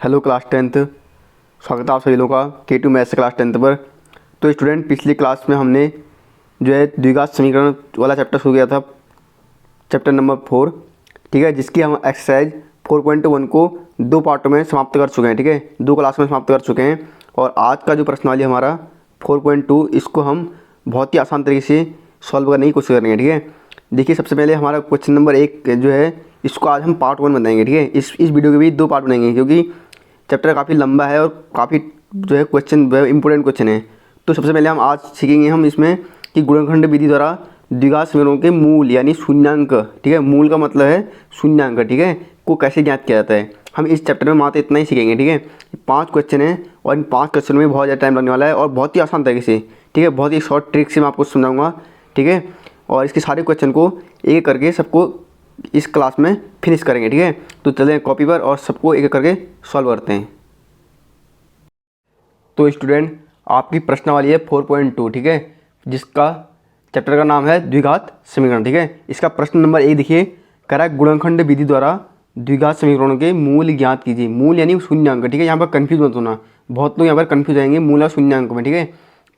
Hello class 10th। स्वागत है आप सभी लोगों का K2 मैथ्स क्लास 10th पर। तो स्टूडेंट, पिछली क्लास में हमने जो है द्विघात समीकरण वाला चैप्टर शुरू किया था, चैप्टर नंबर 4, ठीक है, जिसकी हम एक्सरसाइज 4.1 को दो पार्टों में समाप्त कर चुके हैं, ठीक है, दो क्लास में समाप्त कर चुके हैं। और आज का जो प्रश्नावली हमारा 4.2, इसको हम बहुत ही आसान तरीके से सॉल्व करने की कोशिश करेंगे, ठीक है। देखिए, सबसे पहले हमारा क्वेश्चन नंबर 1 जो है, इसको आज हम पार्ट 1 बनाएंगे, ठीक है। इस वीडियो के भी दो पार्ट बनाएंगे क्योंकि चैप्टर काफ़ी लंबा है और काफ़ी जो है क्वेश्चन इंपॉर्टेंट क्वेश्चन है। तो सबसे पहले हम आज सीखेंगे हम इसमें कि गुणनखंड विधि द्वारा द्विघात समीकरणों के मूल यानी शून्यांक, ठीक है, मूल का मतलब है शून्यांक, ठीक है, को कैसे ज्ञात किया जाता है। हम इस चैप्टर में मात्र इतना ही सीखेंगे, ठीक है। 5 क्वेश्चन है और इन 5 क्वेश्चन में बहुत ज़्यादा टाइम लगने वाला है और बहुत ही आसान तरीके से, ठीक है, बहुत ही शॉर्ट ट्रिक से मैं आपको समझाऊंगा, ठीक है। और इसके सारे क्वेश्चन को एक करके सबको इस क्लास में फिनिश करेंगे, ठीक है। तो चलें कॉपी पर और सबको एक एक करके सॉल्व करते हैं। तो स्टूडेंट, आपकी प्रश्नावली है 4.2, ठीक है, जिसका चैप्टर का नाम है द्विघात समीकरण, ठीक है। इसका प्रश्न नंबर 1 देखिए, कह रहा है गुणनखंड विधि द्वारा द्विघात समीकरणों के मूल ज्ञात कीजिए। मूल यानी शून्यांक, ठीक है, यहाँ पर कन्फ्यूज मत होना, बहुत लोग यहाँ पर कन्फ्यूज आएंगे मूल और शून्यांक में, ठीक है।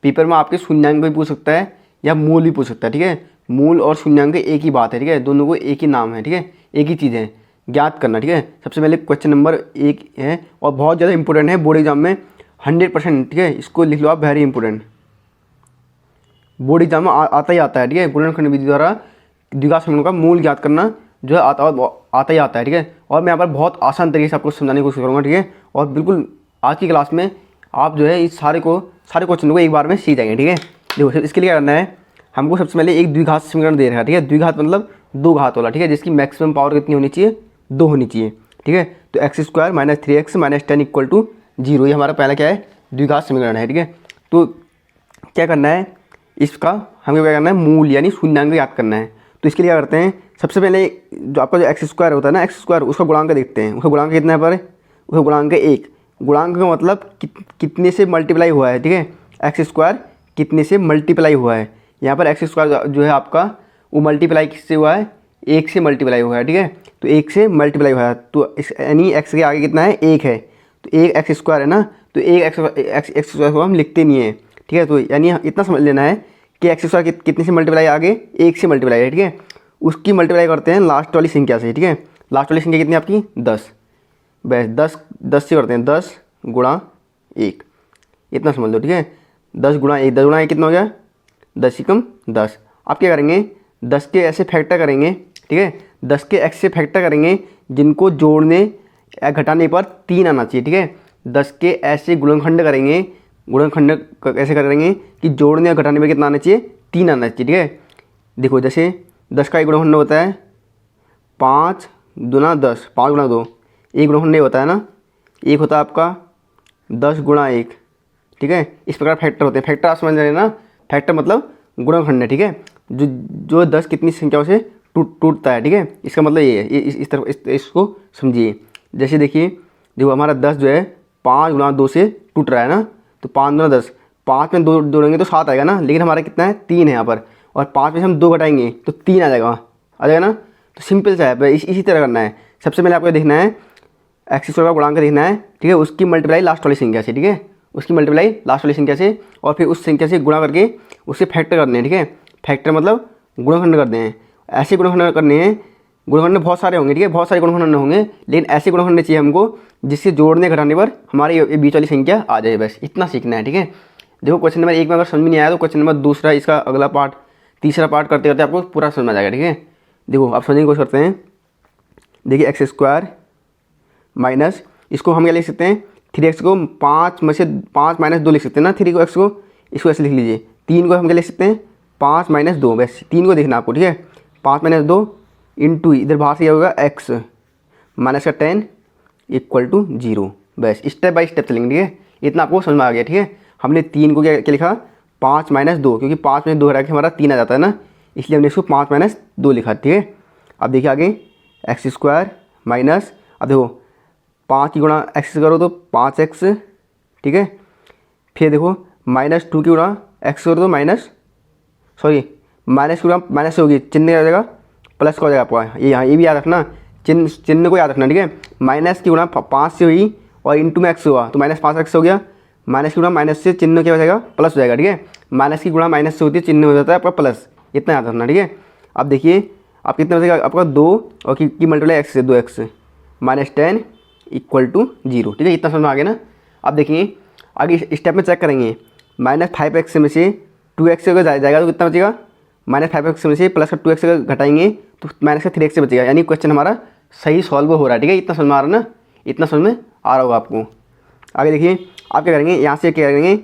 पेपर में आपके शून्यांक भी पूछ सकता है या मूल भी पूछ सकता है, ठीक है। मूल और शून्यांक एक ही बात है, ठीक है, दोनों को एक ही नाम है, ठीक है, एक ही चीज़ है, ज्ञात करना, ठीक है। सबसे पहले क्वेश्चन नंबर 1 है और बहुत ज़्यादा इंपॉर्टेंट है, बोर्ड एग्जाम में 100%, ठीक है, इसको लिख लो आप, वेरी इंपॉर्टेंट, बोर्ड एग्जाम में आता ही आता है, ठीक है। गुणनखंड विधि द्वारा द्विघात समीकरणों का मूल ज्ञात करना जो है आता ही आता है, ठीक है। और मैं यहाँ पर बहुत आसान तरीके से आपको समझाने की कोशिश करूँगा, ठीक है। और बिल्कुल आज की क्लास में आप जो है इस सारे क्वेश्चन को एक बार में सीख जाएंगे, ठीक है। देखो, इसके लिए क्या करना है, हमको सबसे पहले एक द्विघात समीकरण दे रखा है, ठीक है। द्विघात मतलब दो घात वाला, ठीक है, जिसकी मैक्सिमम पावर कितनी होनी चाहिए, 2 होनी चाहिए, ठीक है। तो x² - 3x - 10 = 0, ये हमारा पहला क्या है, द्विघात समीकरण है, ठीक है। तो क्या करना है, इसका हमें क्या करना है, मूल यानी शून्यांक याद करना है। तो इसके लिए क्या करते हैं, सबसे पहले जो आपका जो x² होता है ना, x², उसका गुणांक देखते हैं। उसका गुणांक कितना है पर, उसका गुणांक है 1। गुणांक का मतलब कितने से मल्टीप्लाई हुआ है, ठीक है, x² कितने से मल्टीप्लाई हुआ है। यहाँ पर x² जो है आपका वो मल्टीप्लाई किससे हुआ है, 1 से मल्टीप्लाई हुआ है, ठीक है। तो 1 से मल्टीप्लाई हुआ है, तो यानी x के आगे कितना है, 1 है, तो 1 x² है ना, तो 1 x² को हम लिखते नहीं है, ठीक है। तो यानी इतना समझ लेना है कि x² कितने से मल्टीप्लाई, आगे 1 से मल्टीप्लाई है, ठीक है। उसकी मल्टीप्लाई करते हैं लास्ट वाली संख्या से, ठीक है। लास्ट वाली संख्या कितनी है आपकी, 10, बस 10 से करते हैं, 10 × 1, इतना समझ लो, ठीक है। 10 × 1, 10 × 1 कितना हो गया, 10 × 10। आप क्या करेंगे, 10 के ऐसे फैक्टर करेंगे, ठीक है, 10 के x से फैक्टर करेंगे जिनको जोड़ने या घटाने पर 3 आना चाहिए, ठीक है। 10 के ऐसे गुणनखंड करेंगे, गुणनखंड ऐसे करेंगे कि जोड़ने या घटाने पर कितना आना चाहिए, 3 आना चाहिए, ठीक है। देखो, जैसे 10 का एक गुणनखंड होता है 5 दूना 10, 5 × 2, एक गुणनखंड नहीं होता है ना, एक होता है आपका 10 × 1, ठीक है। इस प्रकार फैक्टर होते हैं। फैक्टर आप समझ रहे हैं ना, फैक्टर मतलब गुणनखंड है, ठीक है, जो 10 कितनी संख्याओं से टूटता है, ठीक है। इसका मतलब ये है, इस तरफ इसको समझिए। जैसे देखो हमारा 10 जो है 5 × 2 से टूट रहा है ना, तो 5 दूना 10, 5 में 2 जोड़ेंगे तो 7 आएगा ना, लेकिन हमारा कितना है, 3 है यहाँ पर, और 5 में से हम 2 घटाएंगे तो 3 आ जाएगा ना। तो सिंपल सा है, इसी तरह करना है। सबसे पहले आपको देखना है x² का गुणांक देखना है, ठीक है, उसकी मल्टीप्लाई लास्ट वाली संख्या से, ठीक है, उसकी मल्टीप्लाई लास्ट वाली संख्या से, और फिर उस संख्या से गुणा करके उससे फैक्टर करने हैं, ठीक है। फैक्टर मतलब गुणनखंड करते हैं, ऐसे गुणनखंड करने हैं। गुणनखंड बहुत सारे होंगे, ठीक है, बहुत सारे गुणनखंड होंगे, लेकिन ऐसे गुणनखंड चाहिए हमको जिससे जोड़ने घटाने पर हमारे ये बीच वाली संख्या आ जाए, बस इतना सीखना है, ठीक है। देखो, क्वेश्चन नंबर 1 में अगर समझ में नहीं आया तो क्वेश्चन नंबर 2, इसका अगला पार्ट, तीसरा पार्ट करते करते आपको पूरा समझ में आ जाएगा, ठीक है। देखो, आप समझने की कोशिश करते हैं। देखिए, x² माइनस, इसको हम क्या लिख सकते हैं, 3x को 5 में से 5 - 2 लिख सकते हैं ना, 3 को x को, इसको ऐसे लिख लीजिए। 3 को हम क्या लिख सकते हैं, 5 - 2, बस 3 को देखना आपको, ठीक है। 5 - 2 इंटू, इधर बाहर से क्या होगा, x माइनस का 10 = 0, बस स्टेप बाय स्टेप चलेंगे, ठीक है। इतना आपको समझ में आ गया, ठीक है। हमने 3 को क्या लिखा, 5 - 2, क्योंकि 5 में 2 हटा के हमारा 3 आ जाता है ना, इसलिए हमने इसको 5 - 2 लिखा, ठीक है। अब देखिए आगे, x² माइनस, अब देखो 5 की गुणा x से करो तो 5x, ठीक है। फिर देखो -2 की गुणा x करो तो माइनस की गुणा माइनस से होगी, चिन्ह क्या हो जाएगा, प्लस का हो जाएगा आपका। ये यहाँ ये भी याद रखना, चिन्ह को याद रखना, ठीक है। माइनस की गुणा 5 से हुई और इंटू में एक्स हुआ तो -5x हो गया। माइनस की गुणा माइनस से चिन्ह क्या हो जाएगा, प्लस हो जाएगा, ठीक है। माइनस की गुणा माइनस से होती है, चिन्ह हो जाता है आपका प्लस, इतना याद रखना, ठीक है। अब देखिए आप कितना बचेगा आपका 2 और की मल्टीप्लाई एक्स से 2x -10 = 0, ठीक है। इतना समझ में आ गया ना। अब देखिए आगे स्टेप में चेक करेंगे, -5x में से 2x अगर जाएगा तो कितना बचेगा, -5x में से प्लस का 2x अगर घटाएंगे तो माइनस का 3x बचेगा, यानी क्वेश्चन हमारा सही सॉल्व हो रहा है, ठीक है। इतना समझ में आ रहा है ना, इतना समझ में आ रहा होगा आपको। आगे देखिए आप क्या करेंगे, यहाँ से क्या करेंगे,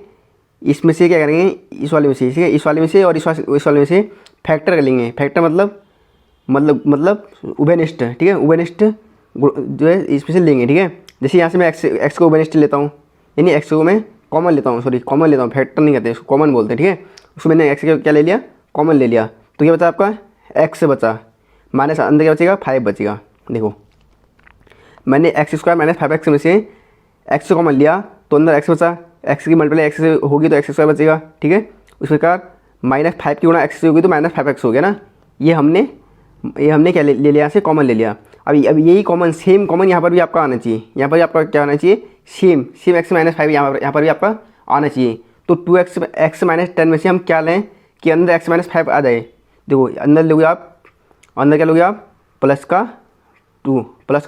इसमें से क्या करेंगे, इस वाले में से, ठीक है, इस वाले में से और इस वाले में से फैक्टर कर लेंगे। फैक्टर मतलब उभयनिष्ठ, ठीक है, उभयनिष्ठ जो है इसमें से लेंगे, ठीक है। जैसे यहाँ से मैं एक्स को उभयनिष्ठ लेता हूँ, यानी एक्स को मैं कॉमन लेता हूँ, कॉमन लेता हूँ, फैक्टर नहीं कहते उसको, कॉमन बोलते हैं, ठीक है। उसको मैंने एक्स क्या ले लिया, कॉमन ले लिया, तो क्या बचा आपका एक्स बचा, माइनस अंदर क्या बचेगा 5 बचेगा। देखो मैंने x² -5x में से x को कॉमन लिया तो अंदर x बचा, x की मल्टीप्लाई x से होगी तो x² बचेगा, ठीक है। उस प्रकार -5 की गुणा x से होगी तो -5x हो गया ना। ये हमने क्या ले लिया, यहाँ से कॉमन ले लिया। अब यही कॉमन, सेम कॉमन यहाँ पर भी आपका आना चाहिए, यहाँ पर भी आपका क्या आना चाहिए, सेम x -5 यहाँ पर भी आपका आना चाहिए। तो 2x x -10 में से हम क्या लें कि अंदर x -5 आ जाए। देखो अंदर लोगे आप, अंदर क्या लोगे आप, प्लस का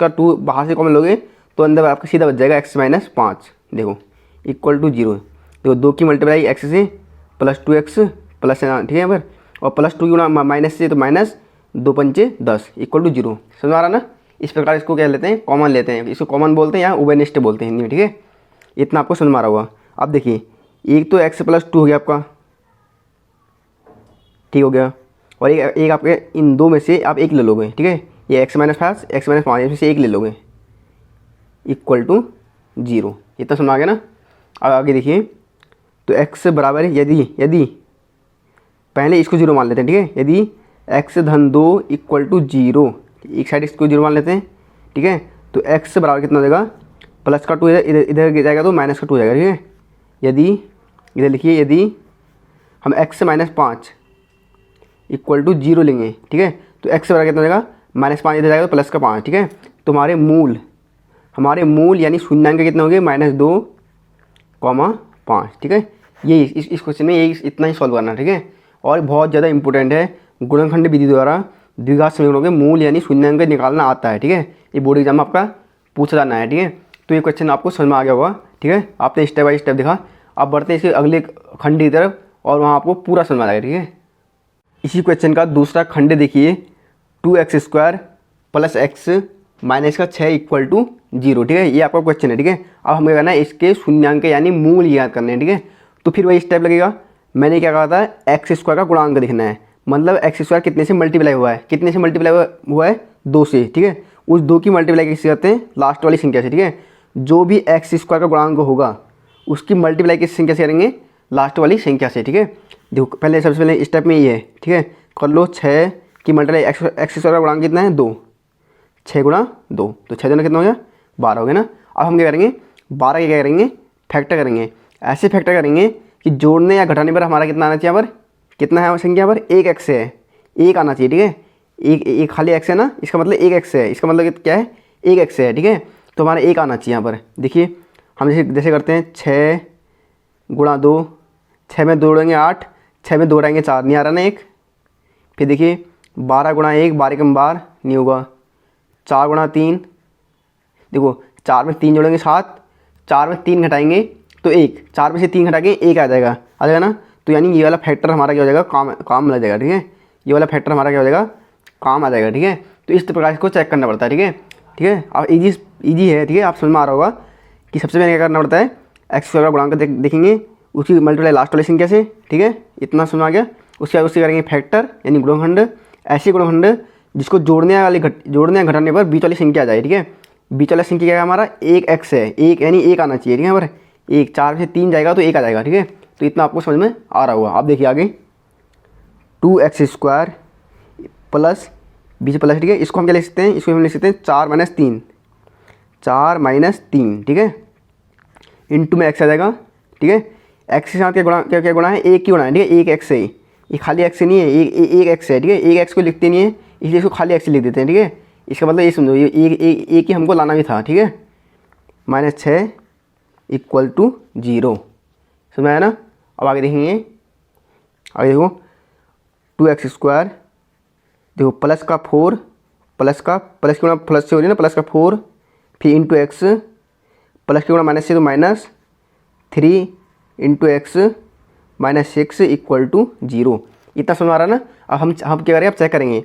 2 बाहर से कॉमन लोगे तो अंदर आपका सीधा बच जाएगा x -5, देखो =0। देखो 2 की मल्टीप्लाई x से प्लस 2x प्लस, ठीक है पर, और प्लस 2 की गुणा माइनस से तो -2 पंचे 10 =0। समझ आ रहा ना। इस प्रकार इसको क्या लेते हैं, कॉमन लेते हैं, इसको कॉमन बोलते हैं, यहाँ उभयनिष्ठ बोलते हैं हिंदी में, ठीक है। इतना आपको समझ में आ रहा होगा। अब देखिए एक तो x + 2 हो गया आपका, ठीक हो गया, और एक आपके इन दो में से आप एक ले लोगे, ठीक है। ये x -5 इसमें से एक ले लोगे =0। इतना समझ आ गया ना। अब आगे देखिए तो x बराबर यदि पहले इसको 0 मान लेते हैं, ठीक है। यदि x धन 2 = 0, एक साइड इसको 0 मान लेते हैं, ठीक है। तो x बराबर कितना हो जाएगा, प्लस का 2 इधर जाएगा तो माइनस का 2 जाएगा, ठीक है। यदि इधर लिखिए, यदि हम x -5 = 0 लेंगे, ठीक है, तो x बराबर कितना हो जाएगा, -5 इधर जाएगा तो प्लस का 5, ठीक है। तो हमारे मूल यानी शून्यांक कितने हो गए, -2,5, ठीक है। यही इस क्वेश्चन में यही इतना ही सॉल्व करना है, ठीक है। और बहुत ज़्यादा इंपॉर्टेंट है, गुणनखंड विधि द्वारा द्विघात समीकरणों के मूल यानी शून्यांक निकालना आता है, ठीक है। ये बोर्ड एग्जाम में आपका पूछा जाना है, ठीक है। तो ये क्वेश्चन आपको समझ में आ गया होगा, ठीक है। आपने स्टेप बाय स्टेप देखा। अब बढ़ते हैं इसके अगले खंड की तरफ और वहाँ आपको पूरा समझ में आ जाएगा, ठीक है। इसी क्वेश्चन का दूसरा खंड देखिए, 2x² + x - 6 = 0, ठीक है। ये आपका क्वेश्चन है, ठीक है। अब हमें करना है इसके शून्यांक यानी मूल याद करने हैं, ठीक है। तो फिर वही स्टेप लगेगा। मैंने क्या कहा था, x² का गुणांक देखना है, मतलब x² कितने से मल्टीप्लाई हुआ है, कितने से मल्टीप्लाई हुआ है, 2 से, ठीक है। उस 2 की मल्टीप्लाई किससे करते हैं, लास्ट वाली संख्या से, ठीक है। जो भी x² का गुणांक होगा उसकी मल्टीप्लाई किस संख्या से करेंगे, लास्ट वाली संख्या से, ठीक है। देखो पहले सबसे पहले स्टेप में ये है, ठीक है। कर लो 6 की मल्टीप्लाई x² का गुणांक कितना है, 2, 6 × 2 तो 6 दूना कितना हो गया, 12 हो गया ना। अब हम क्या करेंगे, 12 के क्या करेंगे, फैक्टर करेंगे। ऐसे फैक्टर करेंगे कि जोड़ने या घटाने पर हमारा कितना आना चाहिए, यहाँ पर कितना है संख्या पर, 1x है, 1 आना चाहिए, ठीक है। एक खाली x है ना, इसका मतलब 1x है, इसका मतलब क्या है, 1x है, ठीक है। तो हमारा 1 आना चाहिए यहाँ पर। देखिए हम जैसे करते हैं 6 × 2, 6 में 2 जोड़ेंगे 8, 6 में 2 घटाएंगे 4, नहीं आ रहा ना 1। फिर देखिए 12 × 1, 12 × 12 नहीं होगा, 4 × 3, देखो 4 में 3 जोड़ेंगे 7, 4 में 3 घटाएंगे तो 1, 4 में से 3 घटा के 1 आ जाएगा ना। तो यानी ये वाला फैक्टर हमारा क्या हो जाएगा, काम लग जाएगा, ठीक है। ये वाला फैक्टर हमारा क्या हो जाएगा, काम आ जाएगा, ठीक है। तो इस प्रकार इसको चेक करना पड़ता है, ठीक है, ठीक है। अब ईजी है, ठीक है। आप समझ में आ रहा होगा कि सबसे पहले क्या करना पड़ता है, x² का गुणांक देखेंगे, उसकी मल्टीप्लाई लास्ट वाली संख्या से, ठीक है। इतना समझ आ गया। उसके बाद उससे करेंगे फैक्टर यानी गुणनखंड, ऐसे गुणनखंड जिसको जोड़ने या घटाने पर बीच वाली संख्या आ जाए, ठीक है। बीच वाला संख्या क्या है हमारा, 1x है, 1 यानी 1 आना चाहिए, ठीक है। यहाँ पर 1, 4 से 3 जाएगा तो 1 आ जाएगा, ठीक है। तो इतना आपको समझ में आ रहा होगा। आप देखिए आगे 2x² प्लस बीच प्लस, ठीक है। इसको हम क्या लिख सकते हैं, इसको हम लिख सकते हैं 4 - 3, ठीक है। इंटू में x आ जाएगा, ठीक है। x के साथ क्या गुणा है, 1 की गुणा है, ठीक है। 1x है, ये खाली x नहीं है, एक x है, ठीक है। 1x को लिखते नहीं है इसलिए इसको खाली x लिख देते हैं, ठीक है। इसका मतलब ये समझो, ये एक ही हमको लाना भी था, ठीक है। -6 इक्वल टू 0। समझ आया ना। अब आगे देखेंगे, आगे देखो 2x², देखो प्लस का 4, प्लस की गुणा प्लस से हो रही है ना, प्लस का 4 फिर इंटू एक्स, प्लस की गुणा माइनस से तो -3 इंटू एक्स -6 इक्वल टू 0। इतना समझ आ रहा है ना। अब हम क्या करेंगे, अब चेक करेंगे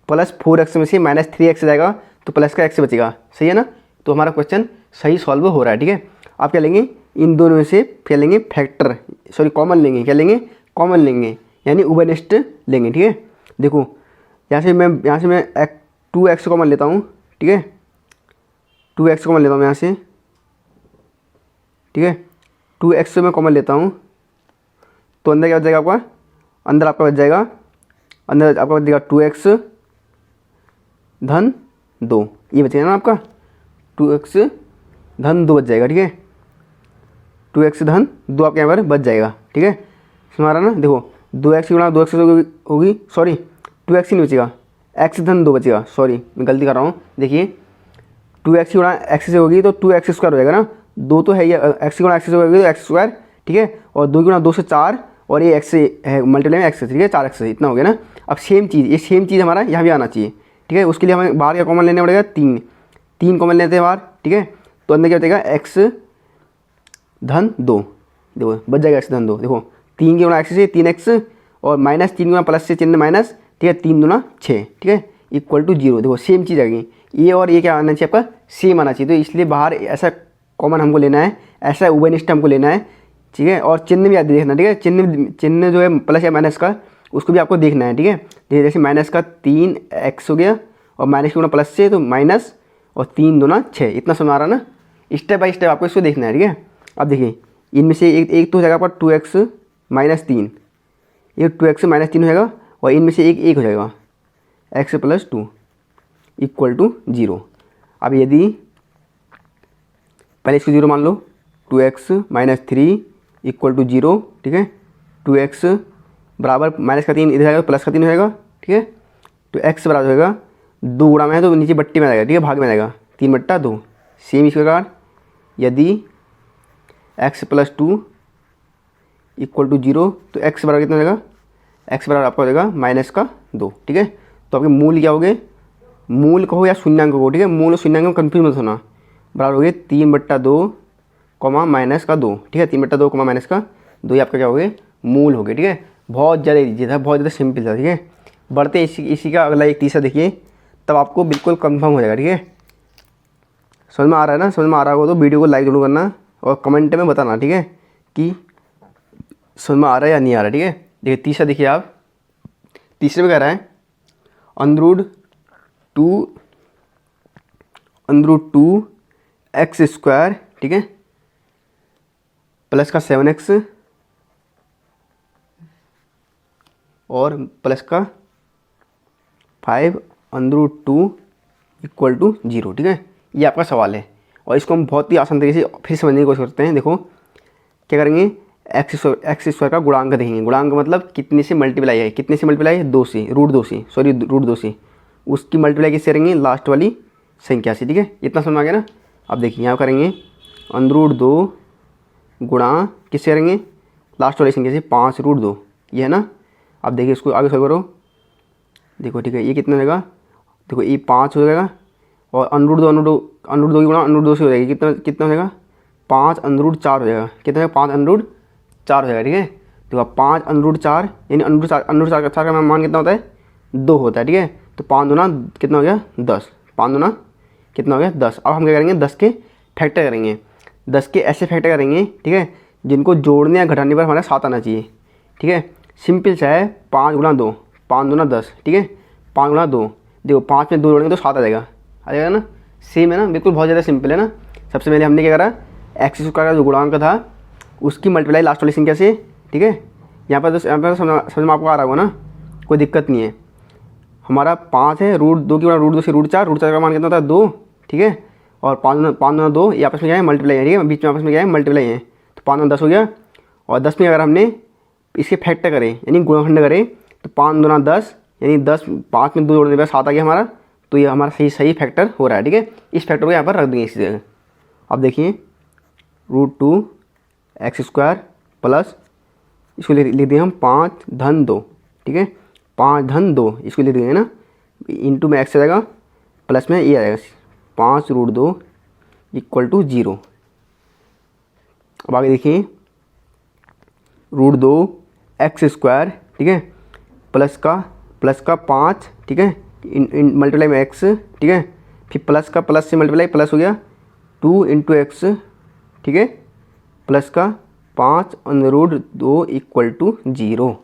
+4x में से -3x जाएगा तो प्लस का x बचेगा, सही है ना। तो हमारा क्वेश्चन सही सॉल्व हो रहा है, ठीक है। आप क्या लेंगे, इन दोनों में से क्या लेंगे, फैक्टर सॉरी कॉमन लेंगे, क्या लेंगे, कॉमन लेंगे, यानी उभयनिष्ठ लेंगे, ठीक है। देखो यहाँ से मैं 2x कॉमन लेता हूँ, ठीक है, 2x कॉमन लेता हूँ यहाँ से, ठीक है, 2x से मैं कॉमन लेता हूँ तो अंदर क्या बच जाएगा आपका, अंदर आपका बच जाएगा 2x धन 2, ये बचेगा ना आपका 2x धन 2 बच जाएगा, ठीक है, 2x धन 2 आपके यहाँ पर बच जाएगा, ठीक है। समझ रहा ना। देखो 2x गुणा 2x होगी, सॉरी 2x ही नहीं बचेगा, x धन 2 बचेगा, सॉरी मैं गलती कर रहा हूँ। देखिए 2x गुणा x से होगी तो 2x² हो जाएगा ना, 2 तो है, ये x गुणा x से होगी तो x², ठीक है, और 2 गुणा 2 से 4 और ये x है मल्टीप्लाई में x, ठीक है, 4x इतना हो गया ना। अब सेम चीज़, ये सेम चीज़ हमारा यहाँ भी आना चाहिए, ठीक है। उसके लिए हमें बाहर का कॉमन लेना पड़ेगा, 3 कॉमन लेते हैं बाहर, ठीक है। तो अंदर क्या बचेगा, x धन 2, देखो बच जाएगा x धन 2, देखो 3 के गुणा x से 3x और -3 गुणा प्लस से चिन्ह माइनस, ठीक है, 3 दूना 6, ठीक है, इक्वल टू 0। देखो सेम चीज़ आ गई, ये और ये क्या आना चाहिए आपका, सेम आना चाहिए। तो इसलिए बाहर ऐसा कॉमन हमको लेना है, ऐसा उभयनिष्ठ हमको लेना है, ठीक है। और चिन्ह भी याद देखना, ठीक है, चिन्ह जो है प्लस या माइनस का उसको भी आपको देखना है, ठीक है। जैसे माइनस का 3x हो गया और माइनस के गुणा प्लस से तो माइनस और 3 दूना 6, इतना समझ आ रहा ना। स्टेप बाय स्टेप आपको इसको देखना है, ठीक है। अब देखिए इनमें से एक तो हो जाएगा आपका 2x -3, ये 2x -3 हो जाएगा और इनमें से एक हो जाएगा x + 2 इक्वल टू 0। अब यदि पहले इसको 0 मान लो, 2x -3 इक्वल टू 0, ठीक है, 2x बराबर -3 इधर जाएगा तो +3 हो जाएगा, ठीक है। तो x बराबर हो जाएगा 2 गुणा में है तो नीचे बट्टी में आएगा, ठीक है, भाग में आएगा 3/2। सेम इस प्रकार यदि x + 2 इक्वल टू 0 तो x बराबर कितना हो जाएगा, x बराबर आपका हो जाएगा -2, ठीक है। तो आपके मूल क्या हो गए, मूल कहो या शून्यांक कहो, ठीक है, मूल और शून्यांक में कन्फ्यूज मत होना, बराबर हो गए 3/2 -2, ठीक है, 3/2 -2 ये आपका क्या हो गए, मूल हो गए, ठीक है। बहुत ज़्यादा ईजी था, बहुत ज़्यादा सिंपल था, ठीक है। बढ़ते इसी का अगला एक तीसरा देखिए, तब आपको बिल्कुल कंफर्म हो जाएगा, ठीक है। समझ में आ रहा है ना, समझ में आ रहा होगा तो वीडियो को लाइक जरूर करना और कमेंट में बताना, ठीक है, कि समझ में आ रहा है या नहीं आ रहा, ठीक है। देखिए तीसरा देखिए आप, तीसरे में कह रहा है √2x², ठीक है, प्लस का 7x और प्लस का 5 √2 इक्वल टू 0, ठीक है। ये आपका सवाल है और इसको हम बहुत ही आसान तरीके से फिर समझने की कोशिश करते हैं। देखो क्या करेंगे, x² का गुणांक देखेंगे, गुणांक मतलब कितने से मल्टीप्लाई है, कितने से मल्टीप्लाई है, 2 से, √2 से, उसकी मल्टीप्लाई किससे करेंगे, लास्ट वाली संख्या से, ठीक है। इतना समझ आ गया ना। अब देखिए यहाँ करेंगे √2 गुणा किससे करेंगे, लास्ट वाली संख्या से, 5√2, ये है ना। अब देखिए इसको आगे सॉल्व करो, देखो ठीक है, ये कितना हो जाएगा, देखो ये 5 हो जाएगा और √2 की गुणा √2 से हो जाएगी, कितना हो जाएगा, 5√4 हो जाएगा, कितना है, 5√4 हो जाएगा, ठीक है। देखो 5√4 यानी √4 का मान कितना होता है, 2 होता है, ठीक है। तो 5 दूना कितना हो गया, 10, 5 दूना कितना हो गया, 10। अब हम क्या करेंगे, 10 के फैक्टर करेंगे, 10 के ऐसे फैक्टर करेंगे, ठीक है, जिनको जोड़ने या घटाने पर हमारे 7 आना चाहिए, ठीक है। सिंपल सा है, 5 गुणा 2, 5 दूना 10, ठीक है, 5 गुणा 2, देखो 5 में 2 जोड़ेंगे तो 7 आ जाएगा ना। सेम है ना, बिल्कुल बहुत ज़्यादा सिंपल है ना। सबसे पहले हमने क्या करा, x² का जो गुणांक था उसकी मल्टीप्लाई लास्ट वाली संख्या से, ठीक है। यहाँ पर समझ में आपको आ रहा होगा ना, कोई दिक्कत नहीं है। हमारा 5 है, √2 की गुणा √2 से √4 का मान कितना होता है, 2, ठीक है। और 5 दूना 2, ये आपस में क्या है, मल्टीप्लाई है, ठीक है, बीच में आपस में क्या है, मल्टीप्लाई है। तो 5 दूना 10 हो गया और 10 में अगर हमने इसके फैक्टर करें यानी गुणनखंड करें तो 5 दूना 10 यानी 10, 5 में 2 जोड़ने पर 7 आ गया हमारा। तो ये हमारा सही फैक्टर हो रहा है, ठीक है। इस फैक्टर को यहाँ पर रख देंगे इसी जगह, अब देखिए √2x² प्लस इसको लिख दिए हम 5-2, ठीक है, 5-2 इसको लिख देंगे ना, इंटू में x आ जाएगा प्लस में ये आएगा 5√2 = 0। अब आगे देखिए √2x², ठीक है, प्लस का 5, ठीक है, मल्टीप्लाई में x, ठीक है, फिर प्लस का प्लस से मल्टीप्लाई प्लस हो गया 2 × x, ठीक है, प्लस का 5√2 = 0।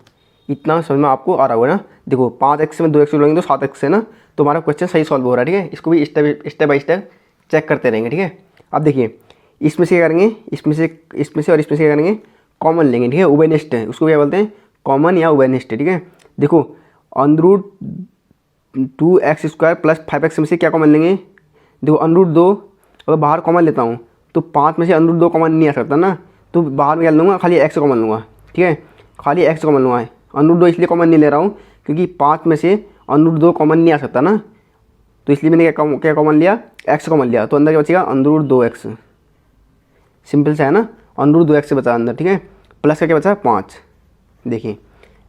इतना समझ में आपको आ रहा होगा ना। देखो 5x में 2x जोड़ेंगे तो 7x है ना, तो हमारा क्वेश्चन सही सॉल्व हो रहा है, ठीक है। इसको भी स्टेप बाय स्टेप चेक करते रहेंगे, ठीक है। अब देखिए इसमें से क्या करेंगे, इसमें से और इसमें से क्या करेंगे, कॉमन लेंगे, ठीक है, उभयनिष्ठ है, उसको क्या बोलते हैं, कॉमन या उभयनिष्ठ, ठीक है। देखो √2x² प्लस 5x में से क्या कॉमन लेंगे, देखो √2 अगर बाहर कॉमन लेता हूँ तो 5 में से √2 कॉमन नहीं आ सकता ना, तो बाहर में क्या लूँगा, खाली x कॉमन लूँगा, ठीक है, खाली x कॉमन लूँगा। √2 इसलिए कॉमन नहीं ले रहा हूँ क्योंकि 5 में से √2 कॉमन नहीं आ सकता ना, तो इसलिए मैंने क्या कॉमन लिया, x कॉमन लिया, तो अंदर क्या बचेगा √2x, सिंपल सा है ना, √2x से बचा अंदर, ठीक है, प्लस का क्या बचा 5। देखिए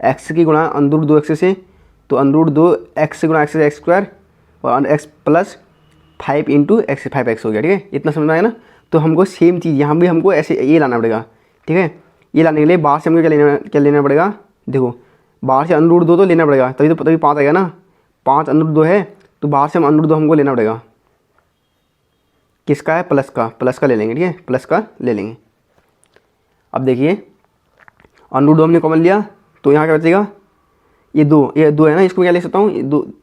x की गुणा √2x से, तो √2x गुणा x से x² और x प्लस 5 × x 5x हो गया, ठीक है। इतना समझ में आया ना। तो हमको सेम चीज़ यहाँ भी हमको ऐसे ये लाना पड़ेगा, ठीक है। ये लाने के लिए बाहर से हमको क्या लेना पड़ेगा, देखो बाहर से √2 तो लेना पड़ेगा, तभी 5 आएगा ना, 5 √2 है, तो बाहर से √2 हमको लेना पड़ेगा, किसका है, प्लस का ले लेंगे, ठीक है, प्लस का ले लेंगे। अब देखिए √2 हमने कॉमन लिया, तो यहाँ क्या बचेगा, ये दो है ना, इसको क्या लिख सकता हूँ,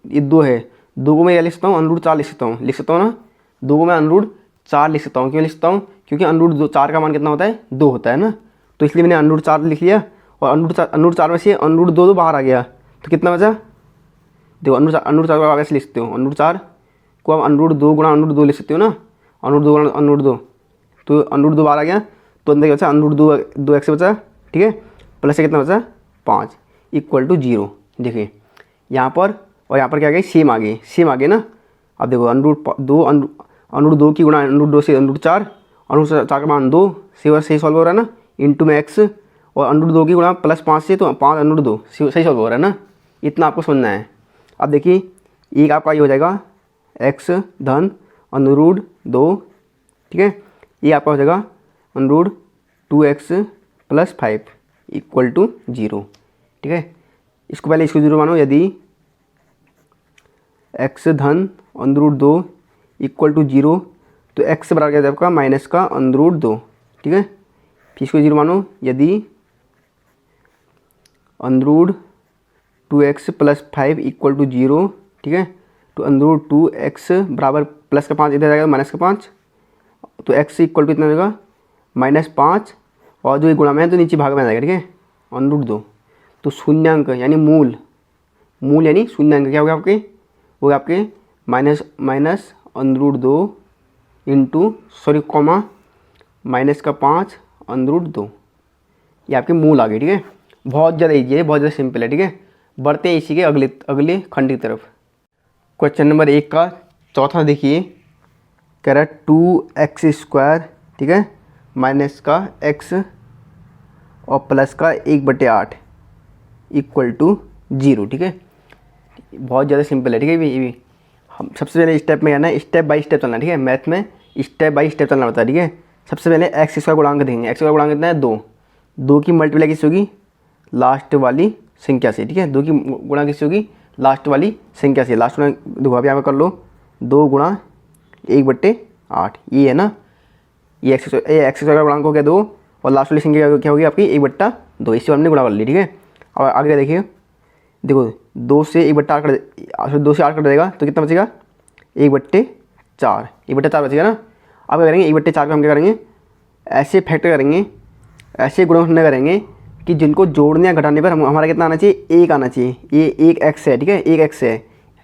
ये दो है, 2 को मैं क्या लिख सकता हूँ, √4 लिख सकता हूँ ना, 2 को मैं √4 लिख सकता हूँ। क्यों लिख सकता हूँ, क्योंकि √4 का मान कितना होता है, 2 होता है ना, तो इसलिए मैंने √4 लिख लिया। और √4 में से √2 तो बाहर आ गया, तो कितना बचा, देखो √4 को वैसे लिख सकते हो, √4 को आप √2 गुणा √2 लिख सकते हो ना, √2 गुणा √2, तो √2 बाहर आ गया, तो अंदर क्या बचा, √2x बचा, ठीक है, प्लस से कितना बचा 5 = 0। देखिए यहाँ पर और यहाँ पर क्या आ गई, सेम आ गई ना। अब देखो √2 की गुणा √2 से √4, √4 का मान 2 से सही सॉल्व हो रहा है ना, इंटू में x, और √2 की गुणा प्लस 5 से, तो 5 √2 सही सॉल्व हो रहा है ना। इतना आपको समझना है। अब देखिए एक आपका ये हो जाएगा x धन √2, ठीक है, ये आपका हो जाएगा √2x प्लस 5 = 0, ठीक है। इसको पहले इसको 0 मानो, यदि x धन √2 = 0, तो x बराबर क्या आपका माइनस का √2, ठीक है। फिर इसको 0 मानो, यदि √2x प्लस 5 = 0, ठीक है, तो √2x बराबर प्लस का 5 इधर जाएगा माइनस का 5, तो x = कितना हो जाएगा -5, और जो ये गुणा में है तो नीचे भाग में आ जाएगा, ठीक है, √2, तो शून्यांक यानी मूल यानी शून्यांक क्या हो गया आपके, वो आपके माइनस √2 इंटू कॉमा माइनस का 5 √2, ये आपके मूल आ गए, ठीक है। बहुत ज़्यादा ईजी है, बहुत ज़्यादा सिंपल है, ठीक है। बढ़ते हैं इसी के अगले खंड की तरफ। क्वेश्चन नंबर 1 का चौथा देखिए, कह रहा है 2x², ठीक है, माइनस का x और प्लस का 1/8 = 0, ठीक है। बहुत ज़्यादा सिंपल है, ठीक है। ये भी हम सबसे पहले स्टेप में आना है, स्टेप बाय स्टेप चलना, ठीक है। मैथ में स्टेप बाय स्टेप चलना पड़ता है, ठीक है। सबसे पहले x² गुणांक देंगे, x² गुणांक कितना है 2 की मल्टीप्लाई किससे होगी, लास्ट वाली संख्या से, ठीक है। 2 की गुणा किससे होगी, लास्ट वाली संख्या से। लास्ट में देखो अभी यहाँ पर कर लो, 2 गुणा 1/8, ये है ना, ये x² का गुणांक हो गया 2, और लास्ट वाली संख्या क्या होगी आपकी 1/2, इससे हमने गुणा कर ली, ठीक है। अब आगे देखिए, देखो 2 से 1/8 कट देगा, तो कितना बचेगा 1/4 बचेगा ना। अब क्या करेंगे, 1/4 को हम क्या करेंगे, ऐसे फैक्टर करेंगे, ऐसे गुणनखंड करेंगे कि जिनको जोड़ने या घटाने पर हमारा कितना आना चाहिए, 1 आना चाहिए। ये 1x है, ठीक है, 1x है,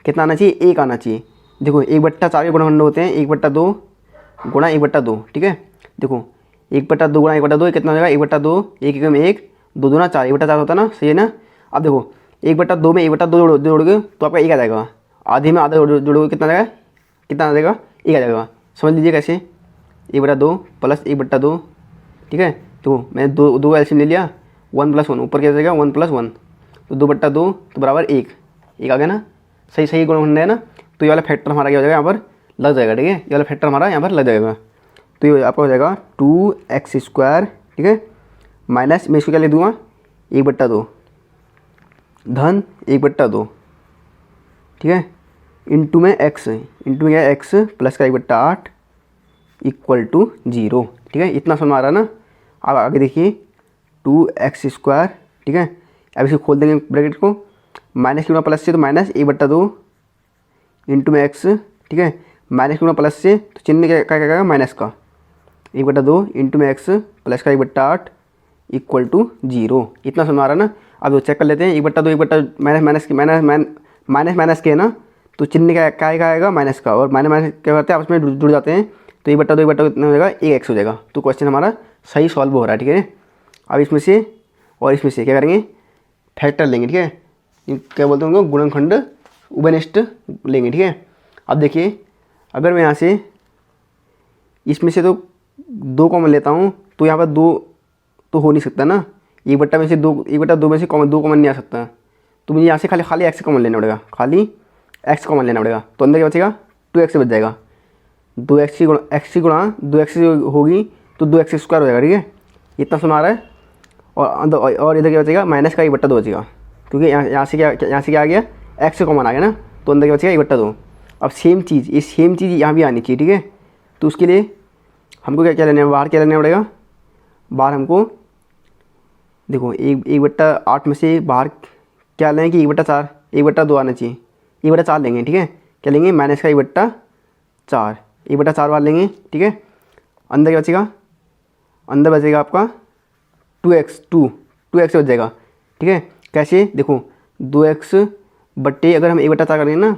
कितना आना चाहिए, 1 आना चाहिए। देखो 1/4 के गुणनखंड होते हैं 1/2 गुणा 1/2, ठीक है। देखो 1/2 गुणा 1/2 कितना हो जाएगा, 1/2, 1 में 1, 2 दूना 4, 1/4 होता है ना, सही है ना। अब देखो 1/2 में 1/2 जोड़ोगे तो आपका 1 आ जाएगा, आधे में आधा जोड़ोगे कितना आ जाएगा, 1 आ जाएगा। समझ लीजिए कैसे, 1/2 प्लस 1/2, ठीक है। तो मैंने दो एलसीएम ले लिया, 1 + 1 ऊपर क्या हो जाएगा 1 + 1, तो 2/2 तो बराबर 1 आ गया ना, सही सही गुणनखंड है ना। तो ये वाला फैक्टर हमारा क्या हो जाएगा यहाँ पर लग जाएगा, ठीक है। ये वाला फैक्टर हमारा यहाँ पर लग जाएगा, तो ये आपका हो जाएगा 2x², ठीक है, माइनस मैं इसको क्या ले दूँगा 1/2 धन 1/2, ठीक है, इंटू में x, इंटू में x प्लस का 1/8 = 0, ठीक है। इतना समझ आ रहा है ना। अब आगे देखिए 2x², ठीक है। अब इसको खोल देंगे ब्रैकेट को, माइनस क्यों ना प्लस से, तो माइनस 1/2 इंटू में x, ठीक है, माइनस क्यों ना प्लस से, तो चिन्ह क्या क्या क्या माइनस का 1/2 इंटू में x प्लस का 1/8 = 0। इतना समझ आ रहा है ना। अब वो चेक कर लेते हैं, 1/2 माइनस माइनस के माइनस माइनस के है ना, तो चिन्ह क्या आएगा माइनस का, और माइनस माइनस क्या करते हैं आपस में जुड़ जाते हैं, तो 1/2 कितना हो जाएगा 1x हो जाएगा। तो क्वेश्चन हमारा सही सॉल्व हो रहा है, ठीक है। अब इसमें से और इसमें से क्या करेंगे फैक्टर लेंगे, ठीक है, क्या बोलते हैं उनको गुणनखंड उभयनिष्ठ लेंगे, ठीक है। अब देखिए अगर मैं यहाँ से इसमें से तो 2 कॉमन लेता हूँ, तो यहाँ पर 2 तो हो नहीं सकता ना, 1/2 में से 2 में से 2 कॉमन नहीं आ सकता, तो मुझे यहाँ से खाली x कॉमन लेना पड़ेगा, खाली x कॉमन लेना पड़ेगा। तो अंदर क्या बचेगा 2x बच जाएगा, 2x की गुणा 2x होगी तो 2x² हो जाएगा, ठीक है। इतना सुना रहा है। और इधर क्या बचेगा माइनस का 1/2 बचेगा, क्योंकि यहाँ से क्या आ गया x कॉमन आ गया ना, तो अंदर क्या बचेगा 1/2। अब सेम चीज़ यहाँ भी आनी चाहिए, ठीक है। तो उसके लिए हमको क्या लेना है, बाहर क्या लेना पड़ेगा, बाहर हमको देखो 1/8 में से बाहर क्या लें कि 1/4 1/2 आना चाहिए, 1/4 लेंगे, ठीक है। क्या लेंगे माइनस का 1/4 बाहर लेंगे, ठीक है। अंदर क्या बचेगा, अंदर बचेगा आपका 2x बच जाएगा, ठीक है। कैसे देखो 2x बट्टे अगर हम 1/4 करेंगे ना,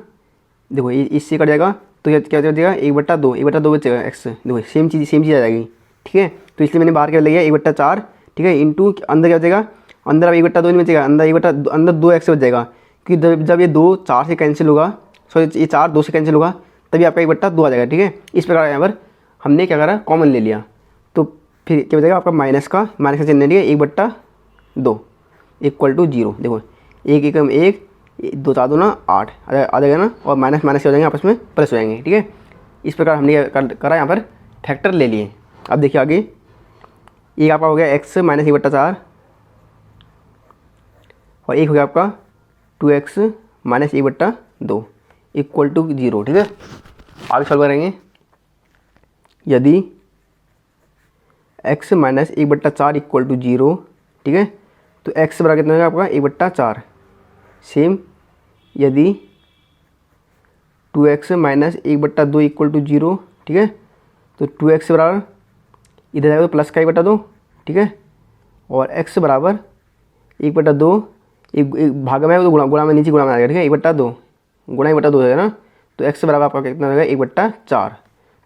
देखो इससे कट जाएगा, तो क्या बचेगा 1/2 बचेगा x, देखो सेम चीज़ आ जाएगी, ठीक है। तो इसलिए मैंने बाहर क्या ले गया 1/4, ठीक है, इंटू अंदर क्या बचेगा, अंदर अब 1/2 नहीं बचेगा, अंदर 2x बच जाएगा, क्योंकि जब ये 2 4 से कैंसिल होगा, सॉरी ये 4 2 से कैंसिल होगा, तभी आपका 1/2 आ जाएगा, ठीक है। इस प्रकार यहाँ पर हमने क्या करा कॉमन ले लिया, तो फिर क्या बचेगा आपका माइनस का चिन्ह, ठीक है, 1/2 = 0। देखो 1 एकम 1 2 4 2 8 आ जाएगा ना, और माइनस माइनस हो जाएंगे आपस में प्लस हो जाएंगे, ठीक है। इस प्रकार हमने करा यहाँ पर फैक्टर ले लिए। अब देखिए आगे एक आपका हो गया x - 1/4 और एक हो गया आपका 2x - 1/2 = 0, ठीक है। आगे सॉल्व करेंगे, यदि x - 1/4 = 0, ठीक है, तो x बराबर कितना होगा आपका 1/4। सेम यदि 2x - 1/2 = 0, ठीक है, तो 2x बराबर इधर जाएगा तो प्लस का 1/2, ठीक है, और x बराबर 1/2 एक भाग में है तो गुणा में नीचे गुणा में आ जाएगा, ठीक है, 1/2 गुणा 1/2 हो जाएगा ना, तो x बराबर आपका कितना हो जाएगा 1/4।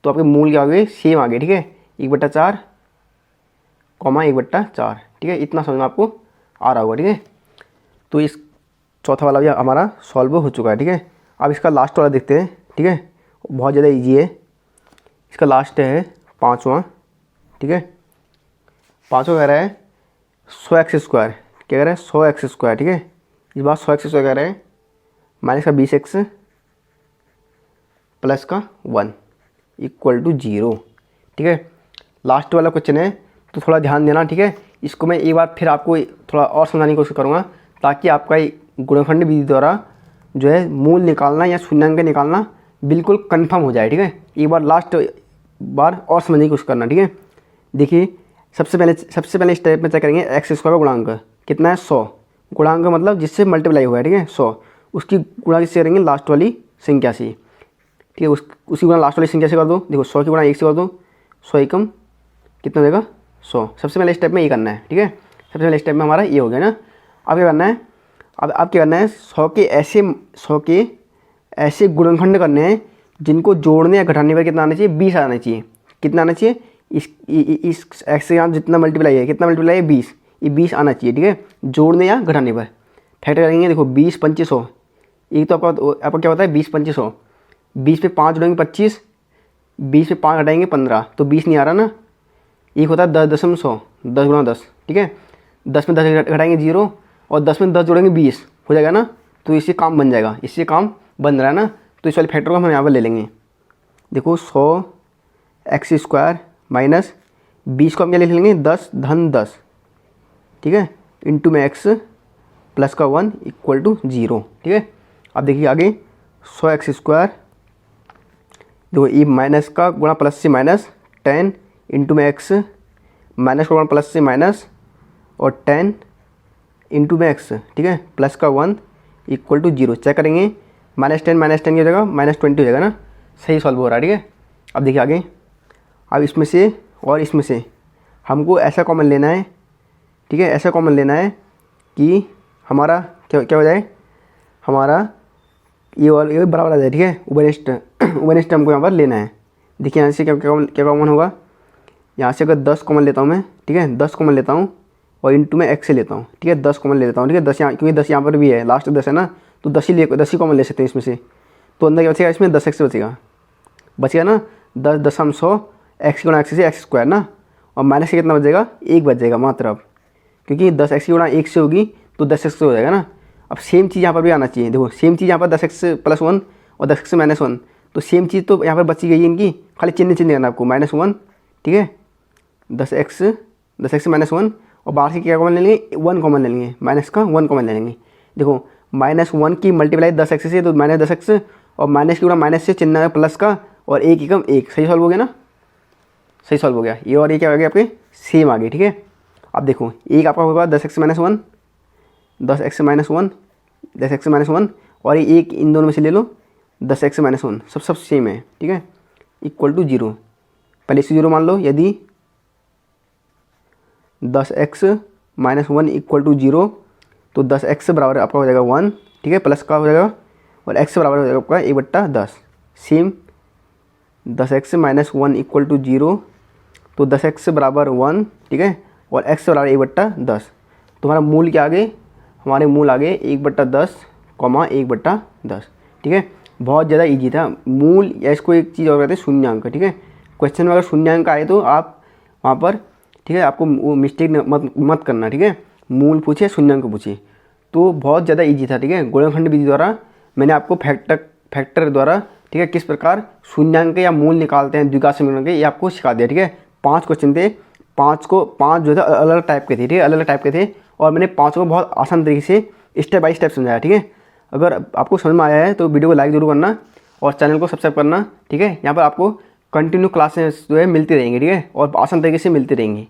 तो आपके मूल क्या हो गए सेम आ गए, ठीक है, 1/4, 1/4, ठीक है। इतना समझ में आपको आ रहा होगा, ठीक है। तो इस चौथा वाला भी हमारा सॉल्व हो चुका है, ठीक है। अब इसका लास्ट वाला देखते हैं, ठीक है, बहुत ज़्यादा इजी है। इसका लास्ट है 5वां, ठीक है। 5वां कह रहा है 100x², क्या कह रहा है 100x², ठीक है। इस बार 100x² कह रहा है माइनस का 20x प्लस का 1 = 0, ठीक है। लास्ट वाला क्वेश्चन है तो थोड़ा ध्यान देना, ठीक है। इसको मैं एक बार फिर आपको थोड़ा और समझाने की कोशिश करूँगा, ताकि आपका गुणनखंड विधि द्वारा जो है मूल निकालना या शून्यांक निकालना बिल्कुल कंफर्म हो जाए, ठीक है। एक बार लास्ट बार और समझने की कोशिश करना, ठीक है। देखिए सबसे पहले स्टेप में चेक करेंगे x² का गुणांक कितना है 100, गुणांक मतलब जिससे मल्टीप्लाई हुआ है, ठीक है, 100, उसकी गुणा किससे करेंगे लास्ट वाली संख्या से, ठीक है। उसी गुणा लास्ट वाली संख्या से कर दो, देखो 100 की गुणा 1 से कर दो, 100 एकम कितना देगा 100। सबसे पहले स्टेप में ये करना है, ठीक है। सबसे पहले स्टेप में हमारा ये हो गया ना। अब क्या करना है, अब क्या करना है 100 के ऐसे गुणनखंड करने हैं जिनको जोड़ने या घटाने पर कितना आना चाहिए 20 आना चाहिए। कितना आना चाहिए, इस x से यहाँ जितना मल्टीप्लाई है 20, ये 20 आना चाहिए, ठीक है, जोड़ने या घटाने पर। फैक्टर करेंगे, देखो 20 25 100, एक तो आपका क्या होता है 20 25 100, 20 पे 5 जोड़ेंगे 25, 20 में 5 घटाएंगे 15, तो 20 नहीं आ रहा ना। एक होता है 10.100, 10 गुणा 10, ठीक है। 10 में 10 घटाएंगे 0, और 10 में 10 जोड़ेंगे 20, हो जाएगा ना। तो इससे काम बन जाएगा, इससे काम बन रहा है ना। तो इस वाले फैक्टर को हम यहाँ पर ले लेंगे। देखो 100x² माइनस 20 को हम क्या लिख लेंगे 10 धन 10, ठीक है, इंटू में x प्लस का 1 इक्वल टू 0, ठीक है। अब देखिए आगे 100x², देखो ये माइनस का गुणा प्लस से माइनस 10 इंटू में x माइनस का गुणा प्लस से माइनस और 10 इंटू में x, ठीक है, प्लस का 1 इक्वल टू 0। चेक करेंगे -10 -10 की जगह -20 हो जाएगा ना। सही सॉल्व हो रहा है, ठीक है। अब देखिए आगे, अब इसमें से और इसमें से हमको ऐसा कॉमन लेना है, ठीक है, ऐसा कॉमन लेना है कि हमारा क्या हो जाए, हमारा ये बराबर आ जाए, ठीक है। उभयनिष्ठ हमको यहाँ पर लेना है। देखिए यहाँ से क्या कॉमन होगा, यहाँ से अगर 10 कॉमन लेता हूँ मैं, ठीक है, 10 कॉमन लेता हूँ और इंटू में x से लेता हूँ, ठीक है, 10 कॉमन ले लेता हूँ, ठीक है। 10 यहाँ, क्योंकि 10 यहाँ पर भी है, लास्ट 10 है ना, तो 10 ही कॉमन ले सकते हैं इसमें से। तो अंदर क्या बचेगा, इसमें 10x बचेगा ना। 10 हम 100 x गुणा x से x² ना, और माइनस से कितना बचेगा, 1 बच जाएगा मात्र। अब क्योंकि 10x गुणा 1 से होगी तो 10x से हो जाएगा ना। अब सेम चीज़ यहाँ पर भी आना चाहिए। देखो सेम चीज़ यहाँ पर 10x + 1 और 10x - 1, तो सेम चीज़ तो यहाँ पर बची गई है इनकी, खाली चिन्ह करना आपको -1, ठीक है। 10x -1 और बाहर से क्या कॉमन ले लेंगे, 1 कॉमन ले लेंगे, माइनस का 1 कॉमन ले लेंगे। देखो -1 की मल्टीप्लाई 10x से तो -10x, और माइनस की गुणा माइनस से चिन्ह है प्लस का, और 1 एकम 1। सही सॉल्व हो गया ना, सही सॉल्व हो गया। ये और ये क्या हो गया आपके सेम आ गए, ठीक है। अब देखो एक आपका होगा 10x - 1, 10x - 1, 10x - 1, और ये एक इन दोनों में से ले लो 10x - 1, सब सेम है, ठीक है, इक्वल टू 0। पहले इसे 0 मान लो। यदि 10x - 1 इक्वल टू 0, तो 10x बराबर आपका हो जाएगा 1, ठीक है, प्लस का हो जाएगा, और x बराबर हो जाएगा आपका 1/10। सेम 10x - 1 इक्वल टू 0, तो 10x बराबर 1, ठीक है, और x बराबर 1/10। तो हमारा मूल क्या आ गए, हमारे मूल आ गए 1/10, 1/10, ठीक है। बहुत ज़्यादा इजी था। मूल या इसको एक चीज़ और कहते हैं शून्यांक, ठीक है। क्वेश्चन में अगर शून्यांक आए तो आप वहाँ पर, ठीक है, आपको वो मिस्टेक मत करना, ठीक है। मूल पूछे शून्यांक पूछे, तो बहुत ज़्यादा इजी था, ठीक है। गुणनखंड विधि द्वारा मैंने आपको फैक्टर द्वारा, ठीक है, किस प्रकार शून्यांक या मूल निकालते हैं द्विघात समीकरण के, ये आपको सिखा दिया, ठीक है। 5 क्वेश्चन थे, 5 जो था अलग अलग टाइप के थे, ठीक है, अलग अलग टाइप के थे, और मैंने 5 को बहुत आसान तरीके से स्टेप बाय स्टेप समझाया, ठीक है। अगर आपको समझ में आया है तो वीडियो को लाइक जरूर करना और चैनल को सब्सक्राइब करना, ठीक है। यहाँ पर आपको कंटिन्यू क्लासेस जो है मिलती रहेंगी, ठीक है, और आसान तरीके से मिलती रहेंगी।